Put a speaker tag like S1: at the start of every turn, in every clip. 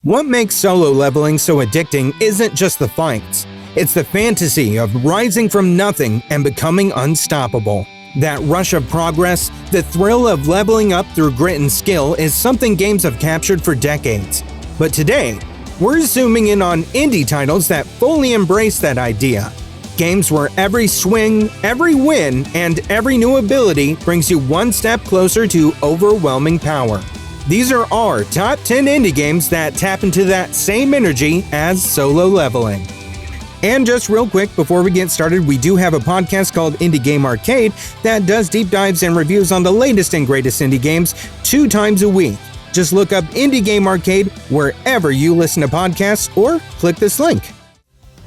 S1: What makes solo leveling so addicting isn't just the fights. It's the fantasy of rising from nothing and becoming unstoppable. That rush of progress, the thrill of leveling up through grit and skill is something games have captured for decades. But today, we're zooming in on indie titles that fully embrace that idea. Games where every swing, every win, and every new ability brings you one step closer to overwhelming power. These are our top 10 indie games that tap into that same energy as solo leveling. And just real quick, before we get started, we do have a podcast called Indie Game Arcade that does deep dives and reviews on the latest and greatest indie games 2 times a week. Just look up Indie Game Arcade wherever you listen to podcasts or click this link.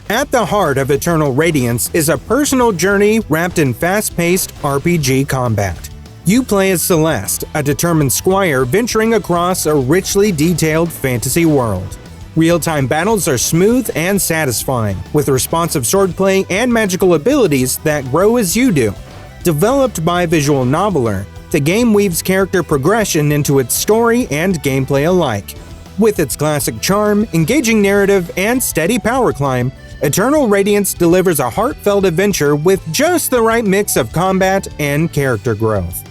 S1: At the heart of Eternal Radiance is a personal journey wrapped in fast-paced RPG combat. You play as Celeste, a determined squire venturing across a richly detailed fantasy world. Real-time battles are smooth and satisfying, with responsive swordplay and magical abilities that grow as you do. Developed by Visual Noveler, the game weaves character progression into its story and gameplay alike. With its classic charm, engaging narrative, and steady power climb, Eternal Radiance delivers a heartfelt adventure with just the right mix of combat and character growth.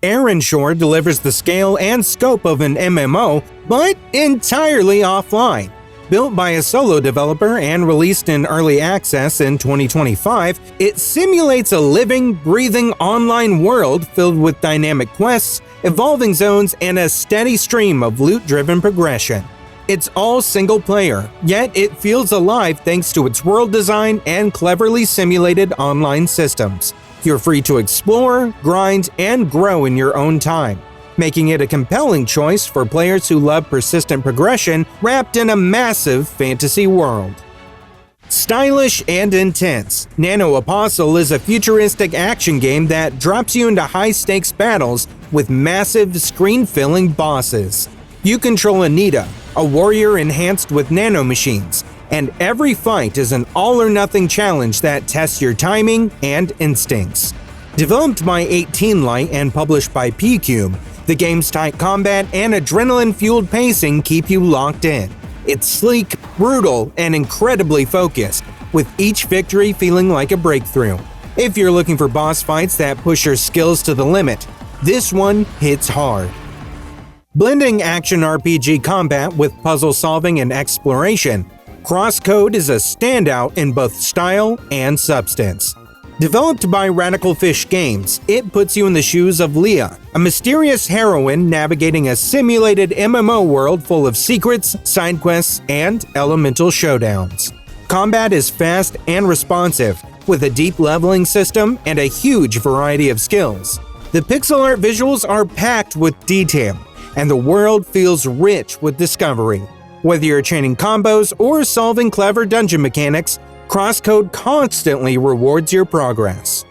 S1: Erenshor delivers the scale and scope of an MMO, but entirely offline. Built by a solo developer and released in early access in 2025, it simulates a living, breathing online world filled with dynamic quests, evolving zones, and a steady stream of loot-driven progression. It's all single-player, yet it feels alive thanks to its world design and cleverly simulated online systems. You're free to explore, grind, and grow in your own time, making it a compelling choice for players who love persistent progression wrapped in a massive fantasy world. Stylish and intense, NanoApostle is a futuristic action game that drops you into high-stakes battles with massive, screen-filling bosses. You control Anita, a warrior enhanced with nanomachines, and every fight is an all-or-nothing challenge that tests your timing and instincts. Developed by 18light and published by P-Cube, the game's tight combat and adrenaline-fueled pacing keep you locked in. It's sleek, brutal, and incredibly focused, with each victory feeling like a breakthrough. If you're looking for boss fights that push your skills to the limit, this one hits hard. Blending action RPG combat with puzzle solving and exploration, CrossCode is a standout in both style and substance. Developed by Radical Fish Games, it puts you in the shoes of Leah, a mysterious heroine navigating a simulated MMO world full of secrets, side quests, and elemental showdowns. Combat is fast and responsive, with a deep leveling system and a huge variety of skills. The pixel art visuals are packed with detail, and the world feels rich with discovery. Whether you're chaining combos or solving clever dungeon mechanics, CrossCode constantly rewards your progress.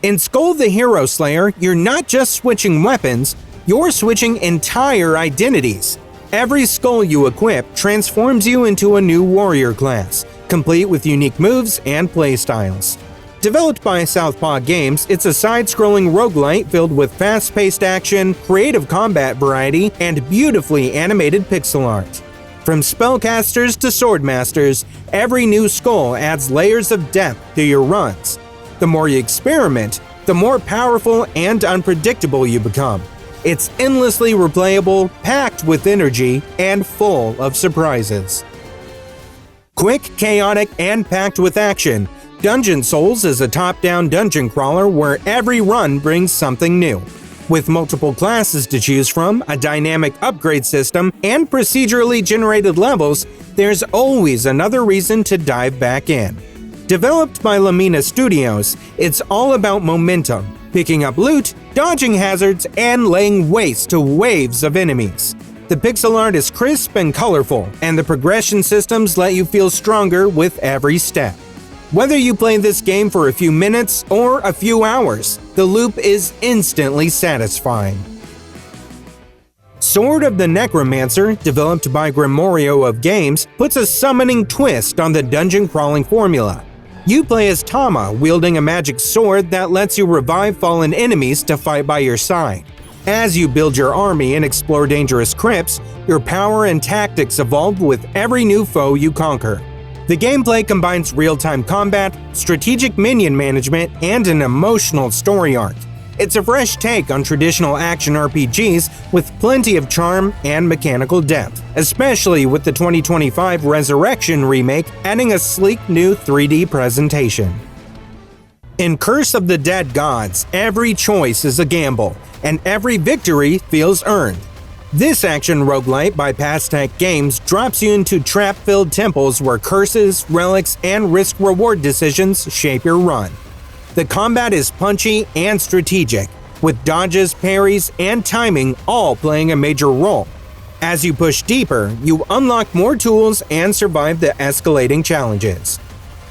S1: In Skul the Hero Slayer, you're not just switching weapons, you're switching entire identities. Every Skul you equip transforms you into a new warrior class, complete with unique moves and playstyles. Developed by Southpaw Games, it's a side-scrolling roguelite filled with fast-paced action, creative combat variety, and beautifully animated pixel art. From spellcasters to swordmasters, every new Skul adds layers of depth to your runs. The more you experiment, the more powerful and unpredictable you become. It's endlessly replayable, packed with energy, and full of surprises. Quick, chaotic, and packed with action, Dungeon Souls is a top-down dungeon crawler where every run brings something new. With multiple classes to choose from, a dynamic upgrade system, and procedurally generated levels, there's always another reason to dive back in. Developed by Lamina Studios, it's all about momentum, picking up loot, dodging hazards, and laying waste to waves of enemies. The pixel art is crisp and colorful, and the progression systems let you feel stronger with every step. Whether you play this game for a few minutes or a few hours, the loop is instantly satisfying. Sword of the Necromancer, developed by Grimorio of Games, puts a summoning twist on the dungeon crawling formula. You play as Tama, wielding a magic sword that lets you revive fallen enemies to fight by your side. As you build your army and explore dangerous crypts, your power and tactics evolve with every new foe you conquer. The gameplay combines real-time combat, strategic minion management, and an emotional story arc. It's a fresh take on traditional action RPGs with plenty of charm and mechanical depth, especially with the 2025 Resurrection remake adding a sleek new 3D presentation. In Curse of the Dead Gods, every choice is a gamble, and every victory feels earned. This action roguelite by Pastech Games drops you into trap-filled temples where curses, relics, and risk-reward decisions shape your run. The combat is punchy and strategic, with dodges, parries, and timing all playing a major role. As you push deeper, you unlock more tools and survive the escalating challenges.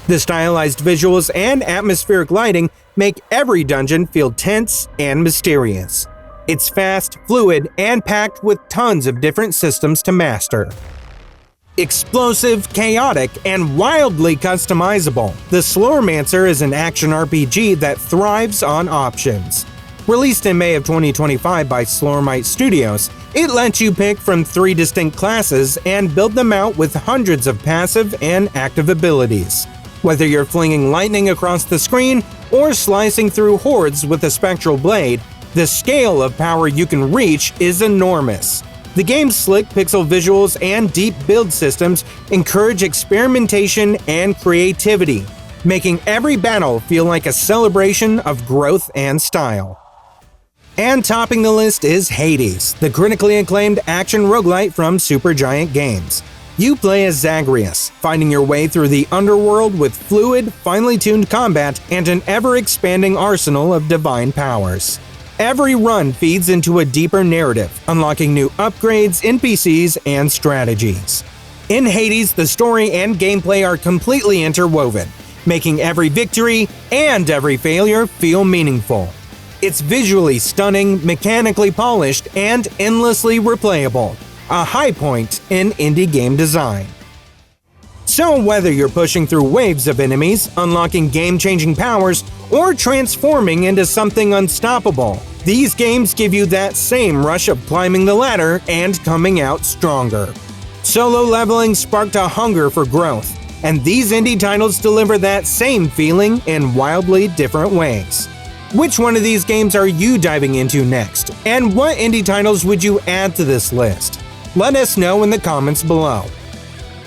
S1: The stylized visuals and atmospheric lighting make every dungeon feel tense and mysterious. It's fast, fluid, and packed with tons of different systems to master. Explosive, chaotic, and wildly customizable, the Slormancer is an action RPG that thrives on options. Released in May of 2025 by Slormite Studios, it lets you pick from 3 distinct classes and build them out with hundreds of passive and active abilities. Whether you're flinging lightning across the screen or slicing through hordes with a spectral blade, the scale of power you can reach is enormous. The game's slick pixel visuals and deep build systems encourage experimentation and creativity, making every battle feel like a celebration of growth and style. And topping the list is Hades, the critically acclaimed action roguelite from Supergiant Games. You play as Zagreus, finding your way through the underworld with fluid, finely tuned combat and an ever-expanding arsenal of divine powers. Every run feeds into a deeper narrative, unlocking new upgrades, NPCs, and strategies. In Hades, the story and gameplay are completely interwoven, making every victory and every failure feel meaningful. It's visually stunning, mechanically polished, and endlessly replayable, a high point in indie game design. So whether you're pushing through waves of enemies, unlocking game-changing powers, or transforming into something unstoppable, these games give you that same rush of climbing the ladder and coming out stronger. Solo leveling sparked a hunger for growth, and these indie titles deliver that same feeling in wildly different ways. Which one of these games are you diving into next, and what indie titles would you add to this list? Let us know in the comments below.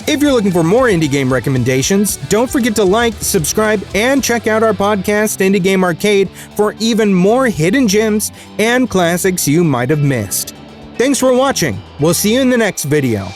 S1: If you're looking for more indie game recommendations, don't forget to like, subscribe, and check out our podcast Indie Game Arcade for even more hidden gems and classics you might have missed. Thanks for watching. We'll see you in the next video.